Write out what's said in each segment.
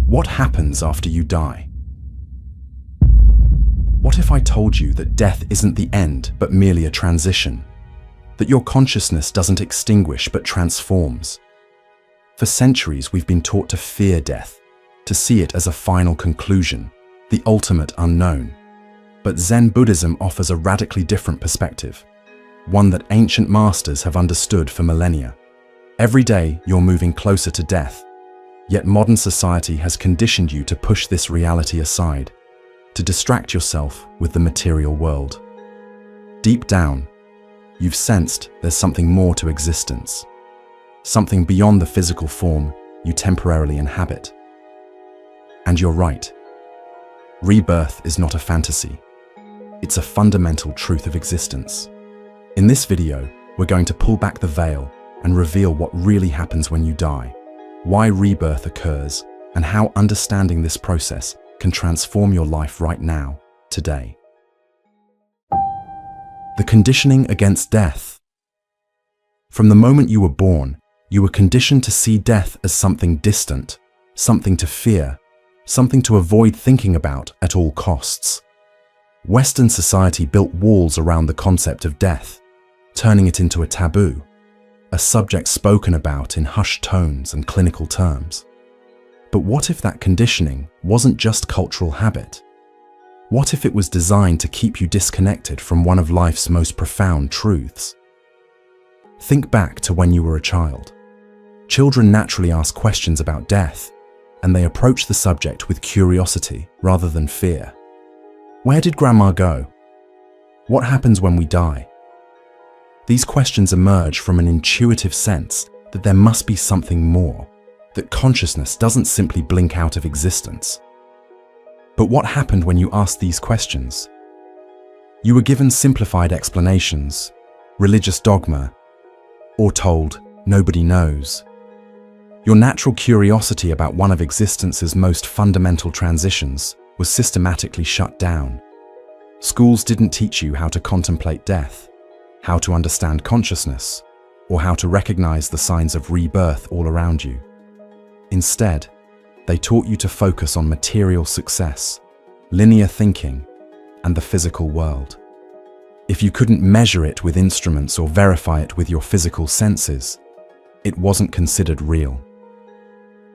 What happens after you die? What if I told you that death isn't the end, but merely a transition? That your consciousness doesn't extinguish, but transforms? For centuries, we've been taught to fear death, to see it as a final conclusion, the ultimate unknown. But Zen Buddhism offers a radically different perspective, one that ancient masters have understood for millennia. Every day, you're moving closer to death, yet modern society has conditioned you to push this reality aside, to distract yourself with the material world. Deep down, you've sensed there's something more to existence, something beyond the physical form you temporarily inhabit. And you're right. Rebirth is not a fantasy. It's a fundamental truth of existence. In this video, we're going to pull back the veil and reveal what really happens when you die, why rebirth occurs, and how understanding this process can transform your life right now, today. The conditioning against death. From the moment you were born, you were conditioned to see death as something distant, something to fear, something to avoid thinking about at all costs. Western society built walls around the concept of death, turning it into a taboo, a subject spoken about in hushed tones and clinical terms. But what if that conditioning wasn't just cultural habit? What if it was designed to keep you disconnected from one of life's most profound truths? Think back to when you were a child. Children naturally ask questions about death, and they approach the subject with curiosity rather than fear. Where did Grandma go? What happens when we die? These questions emerge from an intuitive sense that there must be something more, that consciousness doesn't simply blink out of existence. But what happened when you asked these questions? You were given simplified explanations, religious dogma, or told, nobody knows. Your natural curiosity about one of existence's most fundamental transitions was systematically shut down. Schools didn't teach you how to contemplate death, how to understand consciousness, or how to recognize the signs of rebirth all around you. Instead, they taught you to focus on material success, linear thinking, and the physical world. If you couldn't measure it with instruments or verify it with your physical senses, it wasn't considered real.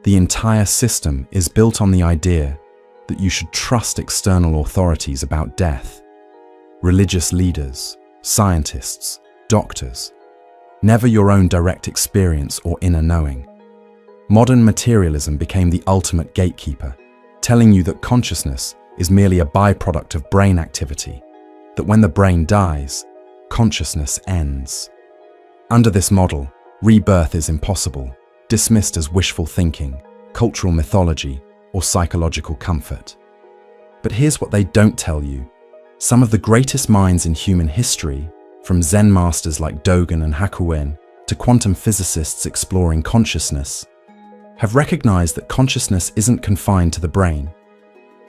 The entire system is built on the idea that you should trust external authorities about death, religious leaders, scientists, doctors, never your own direct experience or inner knowing. Modern materialism became the ultimate gatekeeper, telling you that consciousness is merely a byproduct of brain activity, that when the brain dies, consciousness ends. Under this model, rebirth is impossible, dismissed as wishful thinking, cultural mythology, or psychological comfort. But here's what they don't tell you. Some of the greatest minds in human history, from Zen masters like Dogen and Hakuin to quantum physicists exploring consciousness, have recognized that consciousness isn't confined to the brain.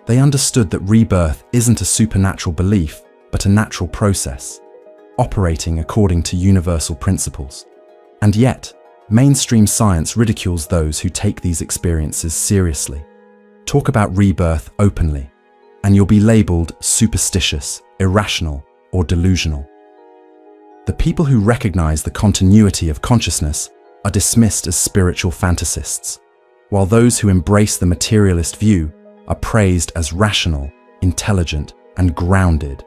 They understood that rebirth isn't a supernatural belief, but a natural process, operating according to universal principles. And yet, mainstream science ridicules those who take these experiences seriously. Talk about rebirth openly, and you'll be labeled superstitious, irrational, or delusional. The people who recognize the continuity of consciousness are dismissed as spiritual fantasists, while those who embrace the materialist view are praised as rational, intelligent, and grounded.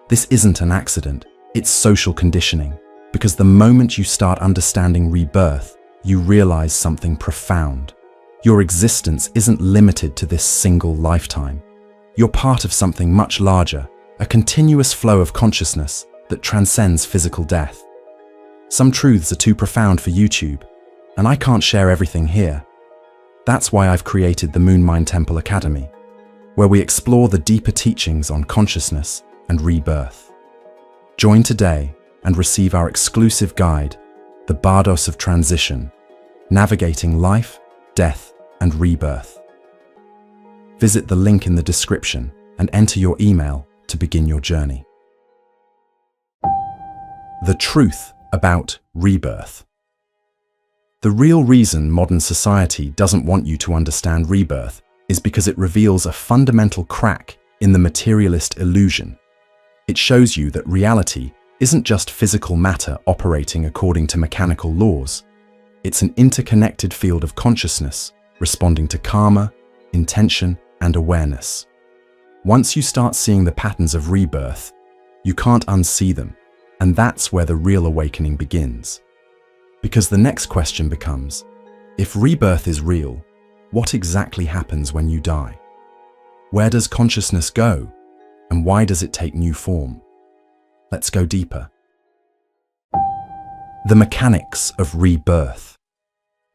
This isn't an accident, it's social conditioning, because the moment you start understanding rebirth, you realize something profound. Your existence isn't limited to this single lifetime. You're part of something much larger, a continuous flow of consciousness that transcends physical death. Some truths are too profound for YouTube, and I can't share everything here. That's why I've created the Moon Mind Temple Academy, where we explore the deeper teachings on consciousness and rebirth. Join today and receive our exclusive guide, The Bardos of Transition, Navigating Life, Death, and Rebirth. Visit the link in the description and enter your email to begin your journey. The truth about rebirth. The real reason modern society doesn't want you to understand rebirth is because it reveals a fundamental crack in the materialist illusion. It shows you that reality isn't just physical matter operating according to mechanical laws. It's an interconnected field of consciousness, responding to karma, intention, and awareness. Once you start seeing the patterns of rebirth, you can't unsee them, and that's where the real awakening begins. Because the next question becomes, if rebirth is real, what exactly happens when you die? Where does consciousness go, and why does it take new form? Let's go deeper. The mechanics of rebirth.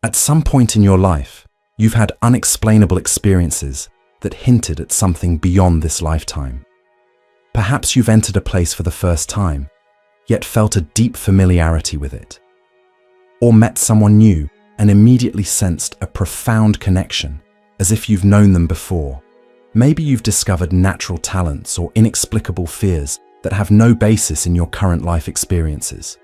At some point in your life, you've had unexplainable experiences that hinted at something beyond this lifetime. Perhaps you've entered a place for the first time, yet felt a deep familiarity with it. Or met someone new and immediately sensed a profound connection, as if you've known them before. Maybe you've discovered natural talents or inexplicable fears that have no basis in your current life experiences.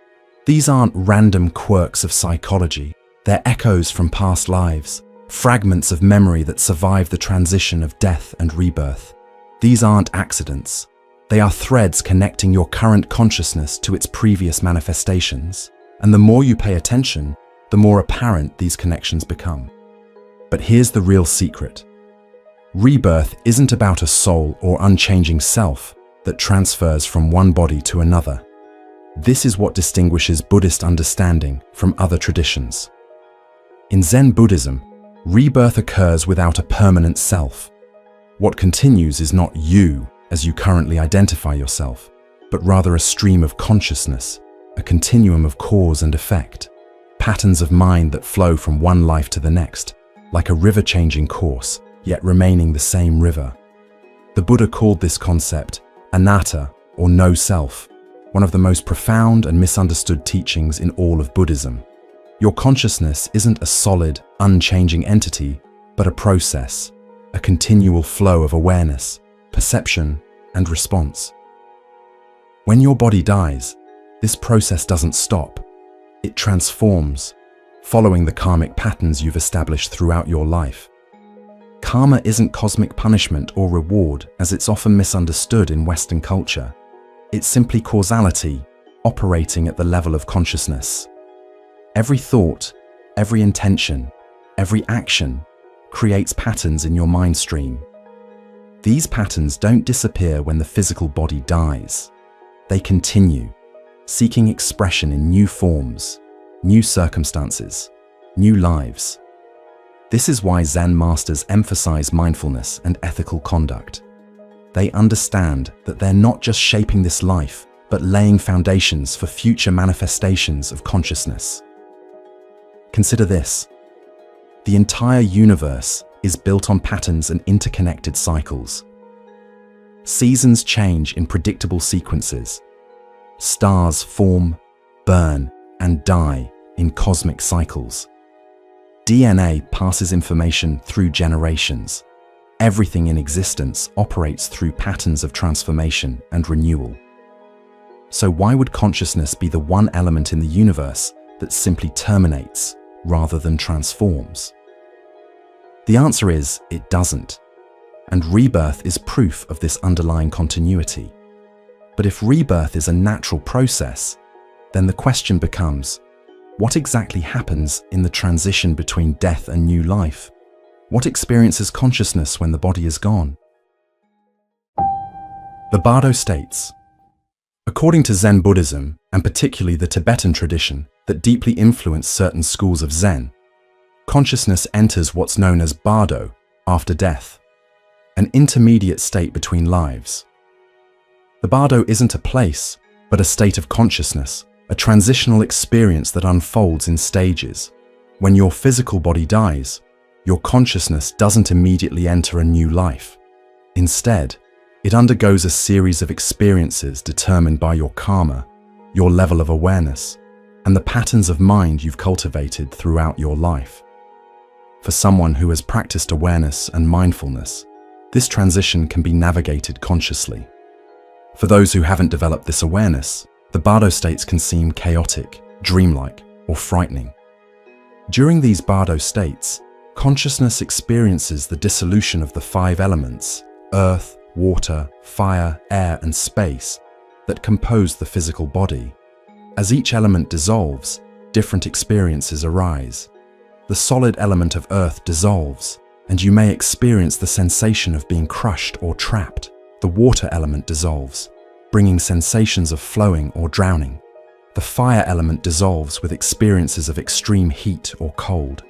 These aren't random quirks of psychology. They're echoes from past lives, fragments of memory that survive the transition of death and rebirth. These aren't accidents. They are threads connecting your current consciousness to its previous manifestations. And the more you pay attention, the more apparent these connections become. But here's the real secret. Rebirth isn't about a soul or unchanging self that transfers from one body to another. This is what distinguishes Buddhist understanding from other traditions. In Zen Buddhism, rebirth occurs without a permanent self. What continues is not you as you currently identify yourself, but rather a stream of consciousness, a continuum of cause and effect, patterns of mind that flow from one life to the next, like a river changing course, yet remaining the same river. The Buddha called this concept anatta, or no self, one of the most profound and misunderstood teachings in all of Buddhism. Your consciousness isn't a solid, unchanging entity, but a process, a continual flow of awareness, perception, and response. When your body dies, this process doesn't stop. It transforms, following the karmic patterns you've established throughout your life. Karma isn't cosmic punishment or reward, as it's often misunderstood in Western culture. It's simply causality, operating at the level of consciousness. Every thought, every intention, every action creates patterns in your mind stream. These patterns don't disappear when the physical body dies. They continue, seeking expression in new forms, new circumstances, new lives. This is why Zen masters emphasize mindfulness and ethical conduct. They understand that they're not just shaping this life, but laying foundations for future manifestations of consciousness. Consider this. The entire universe is built on patterns and interconnected cycles. Seasons change in predictable sequences. Stars form, burn, and die in cosmic cycles. DNA passes information through generations. Everything in existence operates through patterns of transformation and renewal. So why would consciousness be the one element in the universe that simply terminates rather than transforms? The answer is, it doesn't. And rebirth is proof of this underlying continuity. But if rebirth is a natural process, then the question becomes, what exactly happens in the transition between death and new life? What experiences consciousness when the body is gone? The Bardo states, according to Zen Buddhism, and particularly the Tibetan tradition that deeply influenced certain schools of Zen, consciousness enters what's known as Bardo after death, an intermediate state between lives. The Bardo isn't a place, but a state of consciousness, a transitional experience that unfolds in stages. When your physical body dies, your consciousness doesn't immediately enter a new life. Instead, it undergoes a series of experiences determined by your karma, your level of awareness, and the patterns of mind you've cultivated throughout your life. For someone who has practiced awareness and mindfulness, this transition can be navigated consciously. For those who haven't developed this awareness, the Bardo states can seem chaotic, dreamlike, or frightening. During these Bardo states, Consciousness experiences the dissolution of the five elements, earth, water, fire, air, and space, that compose the physical body. As each element dissolves, different experiences arise. The solid element of earth dissolves, and you may experience the sensation of being crushed or trapped. The water element dissolves, bringing sensations of flowing or drowning. The fire element dissolves with experiences of extreme heat or cold.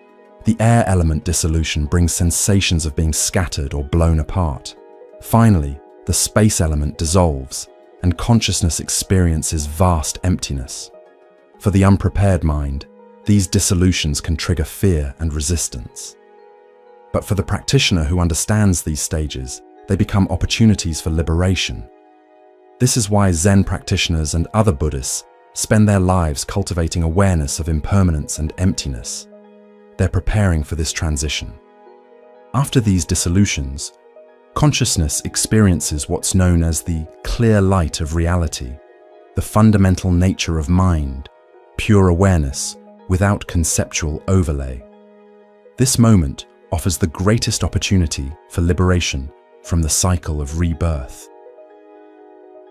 The air element dissolution brings sensations of being scattered or blown apart. Finally, the space element dissolves, and consciousness experiences vast emptiness. For the unprepared mind, these dissolutions can trigger fear and resistance. But for the practitioner who understands these stages, they become opportunities for liberation. This is why Zen practitioners and other Buddhists spend their lives cultivating awareness of impermanence and emptiness. They're preparing for this transition. After these dissolutions, consciousness experiences what's known as the clear light of reality, the fundamental nature of mind, pure awareness without conceptual overlay. This moment offers the greatest opportunity for liberation from the cycle of rebirth.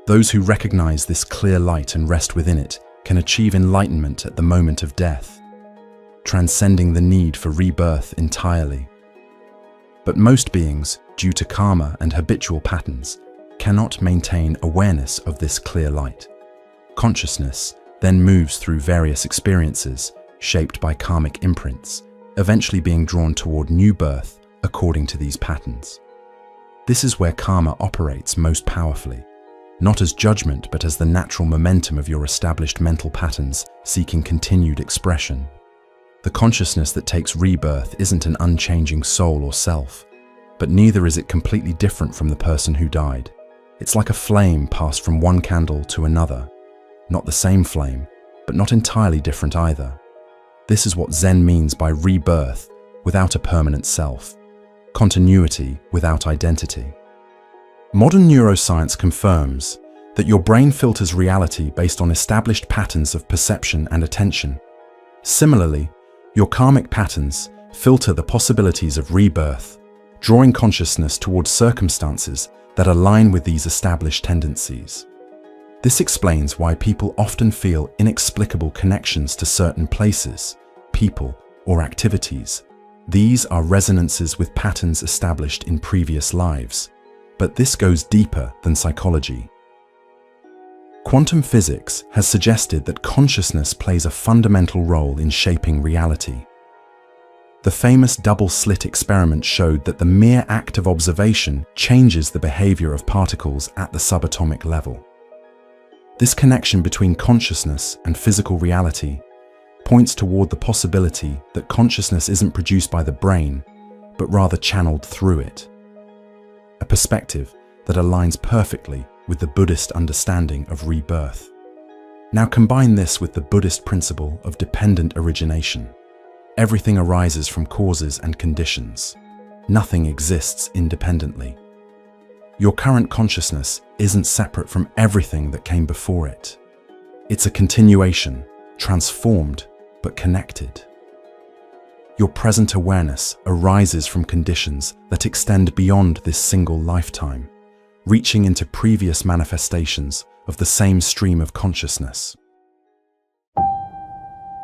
Those who recognize this clear light and rest within it can achieve enlightenment at the moment of death, transcending the need for rebirth entirely. But most beings, due to karma and habitual patterns, cannot maintain awareness of this clear light. Consciousness then moves through various experiences shaped by karmic imprints, eventually being drawn toward new birth according to these patterns. This is where karma operates most powerfully, not as judgment but as the natural momentum of your established mental patterns seeking continued expression. The consciousness that takes rebirth isn't an unchanging soul or self, but neither is it completely different from the person who died. It's like a flame passed from one candle to another. Not the same flame, but not entirely different either. This is what Zen means by rebirth without a permanent self, continuity without identity. Modern neuroscience confirms that your brain filters reality based on established patterns of perception and attention. Similarly, your karmic patterns filter the possibilities of rebirth, drawing consciousness towards circumstances that align with these established tendencies. This explains why people often feel inexplicable connections to certain places, people, or activities. These are resonances with patterns established in previous lives, but this goes deeper than psychology. Quantum physics has suggested that consciousness plays a fundamental role in shaping reality. The famous double-slit experiment showed that the mere act of observation changes the behavior of particles at the subatomic level. This connection between consciousness and physical reality points toward the possibility that consciousness isn't produced by the brain, but rather channeled through it. A perspective that aligns perfectly with the Buddhist understanding of rebirth. Now combine this with the Buddhist principle of dependent origination. Everything arises from causes and conditions. Nothing exists independently. Your current consciousness isn't separate from everything that came before it. It's a continuation, transformed but connected. Your present awareness arises from conditions that extend beyond this single lifetime, reaching into previous manifestations of the same stream of consciousness.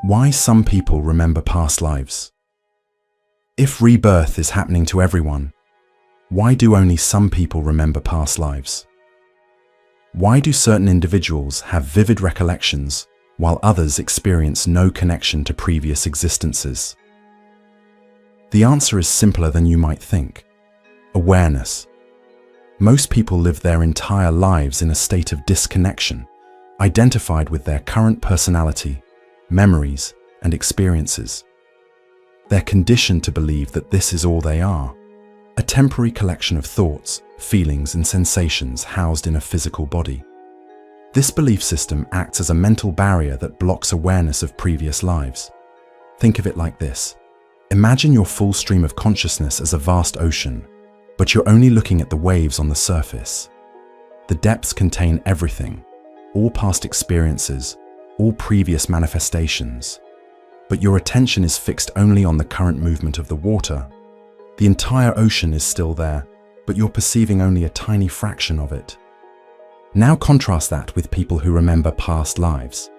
Why some people remember past lives? If rebirth is happening to everyone, why do only some people remember past lives? Why do certain individuals have vivid recollections while others experience no connection to previous existences? The answer is simpler than you might think. Awareness. Most people live their entire lives in a state of disconnection, identified with their current personality, memories, and experiences. They're conditioned to believe that this is all they are, a temporary collection of thoughts, feelings, and sensations housed in a physical body. This belief system acts as a mental barrier that blocks awareness of previous lives. Think of it like this. Imagine your full stream of consciousness as a vast ocean, but you're only looking at the waves on the surface. The depths contain everything, all past experiences, all previous manifestations. but your attention is fixed only on the current movement of the water. The entire ocean is still there, but you're perceiving only a tiny fraction of it. Now contrast that with people who remember past lives.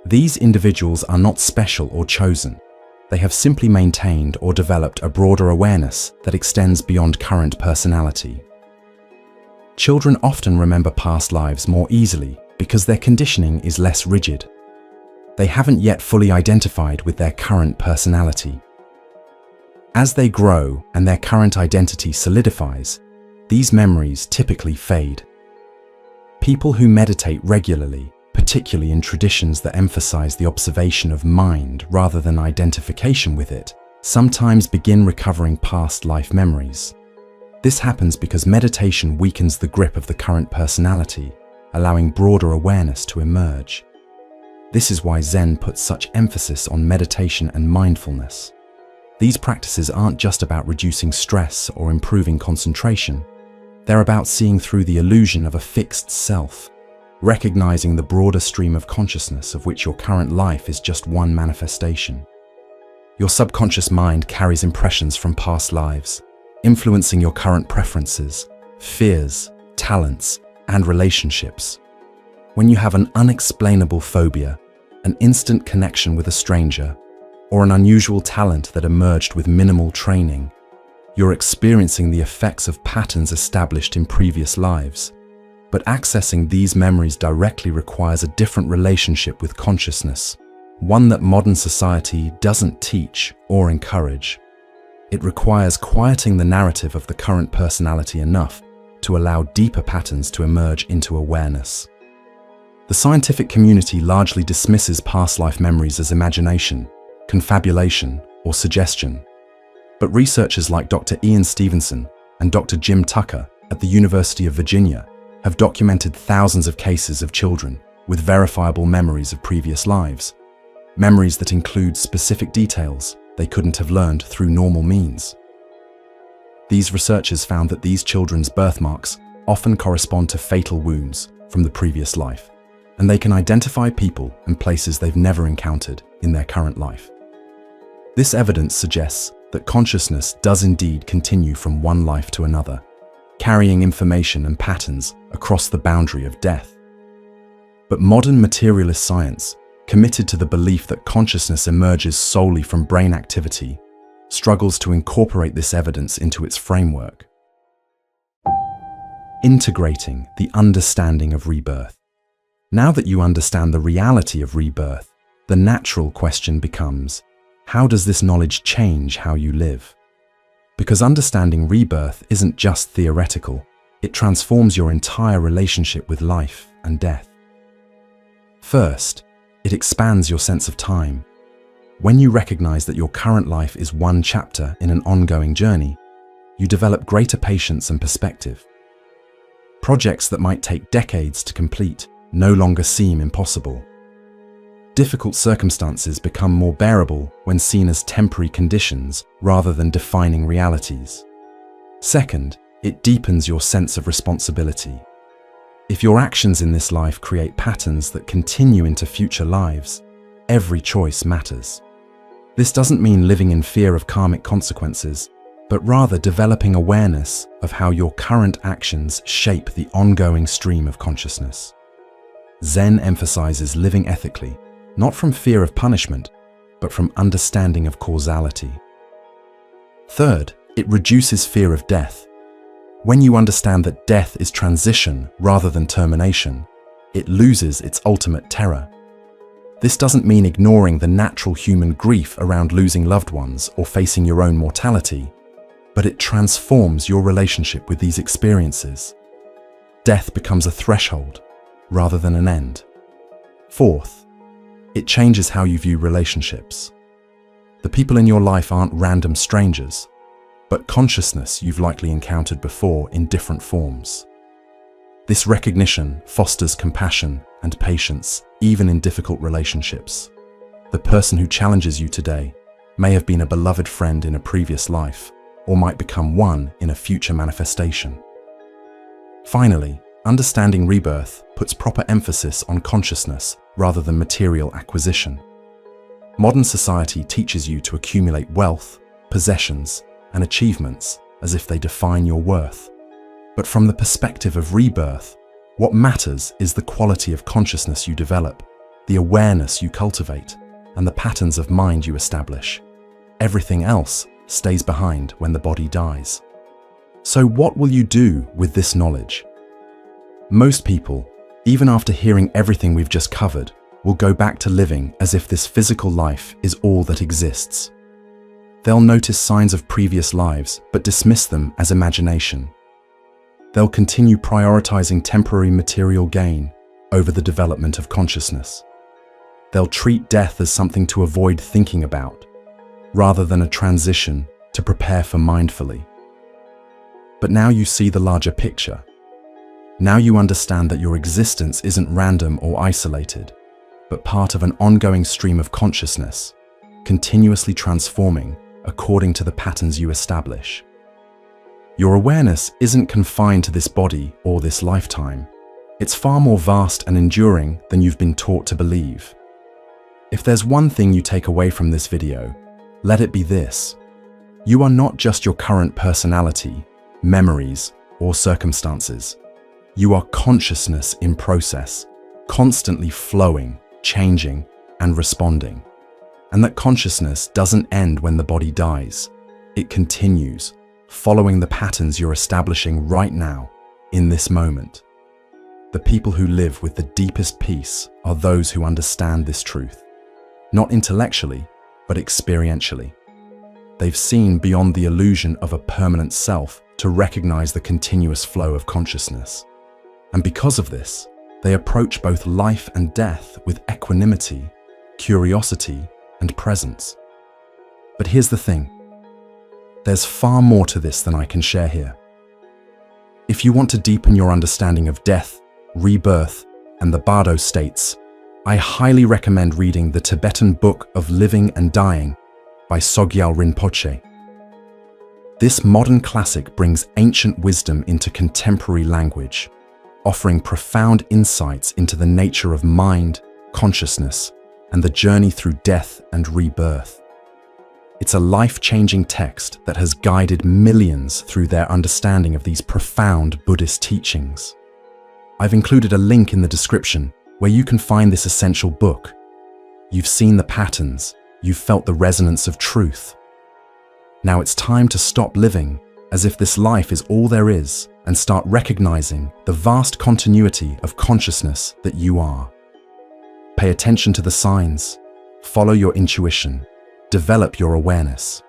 These individuals are not special or chosen. They have simply maintained or developed a broader awareness that extends beyond current personality. Children often remember past lives more easily because their conditioning is less rigid. They haven't yet fully identified with their current personality. As they grow and their current identity solidifies, these memories typically fade. People who meditate regularly, particularly in traditions that emphasize the observation of mind rather than identification with it, sometimes begin recovering past life memories. This happens because meditation weakens the grip of the current personality, allowing broader awareness to emerge. This is why Zen puts such emphasis on meditation and mindfulness. These practices aren't just about reducing stress or improving concentration. They're about seeing through the illusion of a fixed self, recognizing the broader stream of consciousness of which your current life is just one manifestation. Your subconscious mind carries impressions from past lives, influencing your current preferences, fears, talents, and relationships. When you have an unexplainable phobia, an instant connection with a stranger, or an unusual talent that emerged with minimal training, you're experiencing the effects of patterns established in previous lives. But accessing these memories directly requires a different relationship with consciousness, one that modern society doesn't teach or encourage. It requires quieting the narrative of the current personality enough to allow deeper patterns to emerge into awareness. The scientific community largely dismisses past life memories as imagination, confabulation, or suggestion. But researchers like Dr. Ian Stevenson and Dr. Jim Tucker at the University of Virginia have documented thousands of cases of children with verifiable memories of previous lives, memories that include specific details they couldn't have learned through normal means. These researchers found that these children's birthmarks often correspond to fatal wounds from the previous life, and they can identify people and places they've never encountered in their current life. This evidence suggests that consciousness does indeed continue from one life to another, carrying information and patterns across the boundary of death. But modern materialist science, committed to the belief that consciousness emerges solely from brain activity, struggles to incorporate this evidence into its framework. Integrating the understanding of rebirth. Now that you understand the reality of rebirth, the natural question becomes, how does this knowledge change how you live? Because understanding rebirth isn't just theoretical, it transforms your entire relationship with life and death. First, it expands your sense of time. When you recognize that your current life is one chapter in an ongoing journey, you develop greater patience and perspective. Projects that might take decades to complete no longer seem impossible. Difficult circumstances become more bearable when seen as temporary conditions rather than defining realities. Second, it deepens your sense of responsibility. If your actions in this life create patterns that continue into future lives, every choice matters. This doesn't mean living in fear of karmic consequences, but rather developing awareness of how your current actions shape the ongoing stream of consciousness. Zen emphasizes living ethically, not from fear of punishment, but from understanding of causality. Third, it reduces fear of death. When you understand that death is transition rather than termination, it loses its ultimate terror. This doesn't mean ignoring the natural human grief around losing loved ones or facing your own mortality, but it transforms your relationship with these experiences. Death becomes a threshold rather than an end. Fourth, it changes how you view relationships. The people in your life aren't random strangers, but consciousness you've likely encountered before in different forms. This recognition fosters compassion and patience, even in difficult relationships. The person who challenges you today may have been a beloved friend in a previous life, or might become one in a future manifestation. Finally, understanding rebirth puts proper emphasis on consciousness rather than material acquisition. Modern society teaches you to accumulate wealth, possessions, and achievements as if they define your worth. But from the perspective of rebirth, what matters is the quality of consciousness you develop, the awareness you cultivate, and the patterns of mind you establish. Everything else stays behind when the body dies. So what will you do with this knowledge? Most people, even after hearing everything we've just covered, will go back to living as if this physical life is all that exists. They'll notice signs of previous lives but dismiss them as imagination. They'll continue prioritizing temporary material gain over the development of consciousness. They'll treat death as something to avoid thinking about, rather than a transition to prepare for mindfully. But now you see the larger picture. Now you understand that your existence isn't random or isolated, but part of an ongoing stream of consciousness, continuously transforming according to the patterns you establish. Your awareness isn't confined to this body or this lifetime. It's far more vast and enduring than you've been taught to believe. If there's one thing you take away from this video, let it be this. You are not just your current personality, memories, or circumstances. You are consciousness in process, constantly flowing, changing, and responding. And that consciousness doesn't end when the body dies. It continues, following the patterns you're establishing right now, in this moment. The people who live with the deepest peace are those who understand this truth, not intellectually, but experientially. They've seen beyond the illusion of a permanent self to recognize the continuous flow of consciousness. And because of this, they approach both life and death with equanimity, curiosity, and presence. But here's the thing. There's far more to this than I can share here. If you want to deepen your understanding of death, rebirth, and the Bardo states, I highly recommend reading the Tibetan Book of Living and Dying by Sogyal Rinpoche. This modern classic brings ancient wisdom into contemporary language, offering profound insights into the nature of mind, consciousness, and the journey through death and rebirth. It's a life-changing text that has guided millions through their understanding of these profound Buddhist teachings. I've included a link in the description where you can find this essential book. You've seen the patterns, you've felt the resonance of truth. Now it's time to stop living as if this life is all there is and start recognizing the vast continuity of consciousness that you are. Pay attention to the signs, follow your intuition, develop your awareness.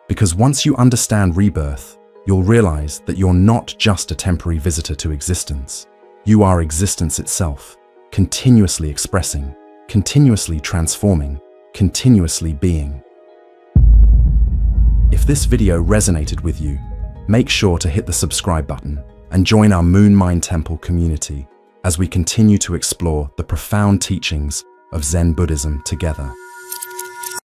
Because once you understand rebirth, you'll realize that you're not just a temporary visitor to existence. You are existence itself, continuously expressing, continuously transforming, continuously being. If this video resonated with you, make sure to hit the subscribe button and join our Moon Mind Temple community as we continue to explore the profound teachings of Zen Buddhism together.